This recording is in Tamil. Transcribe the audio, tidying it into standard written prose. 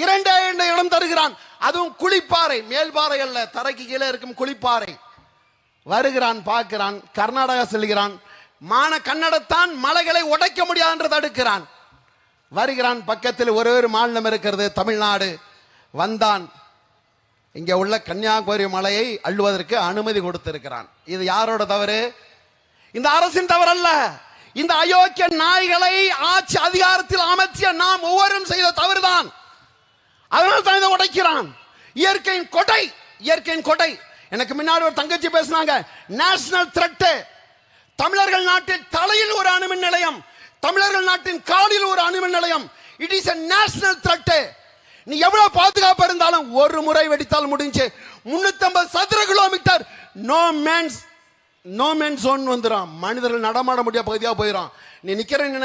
இரண்டே இடம் தருகிறான். அதுவும் குளிப்பாறை, மேல்பாறை அல்ல, தரைக்கு கீழே இருக்கும் குளிப்பாறை. வருகிறான், பார்க்கிறான், கர்நாடகா செல்கிறான். கன்னடத்தான் மலைகளை உடைக்க முடியாது என்று தடுக்கிறான். வருகிறான், பக்கத்தில் ஒரே ஒரு மாநிலம் இருக்கிறது, தமிழ்நாடு. வந்தான், இங்க உள்ள கன்னியாகுமரி மலையை அள்ளுவதற்கு அனுமதி கொடுத்திருக்கிறான். இது யாரோட தவறு? இந்த அரசின் தவறு அல்ல. இந்த அயோக்கிய நாய்களை ஆட்சி அதிகாரத்தில் அமைச்ச நாம் ஒவ்வொருவரும் செய்த தவறுதான். அதனால் தான் இதை உடைக்கிறான். இயற்கையின் கொடை, இயற்கையின் கொடை. எனக்கு முன்னாடி ஒரு தங்கச்சி பேசினாங்க, நேஷனல் த்ரெட். தமிழர்கள் நாட்டின் தலையில் ஒரு அணுமின் நிலையம், தமிழர்கள் நாட்டின் காலில் ஒரு அணுமின் நிலையம். It is a national thread. நீ எவ்வளவு பாதுகாப்பு இருந்தாலும் ஒரு முறை வெடித்தால் முடிஞ்சு. 350 சதுர கிலோமீட்டர் நோ மேன் ஜோன் வந்துடும். மனிதர்கள் நடமாட முடியாத பகுதியாக போயிடும். நீ நிக்கிறேன்னு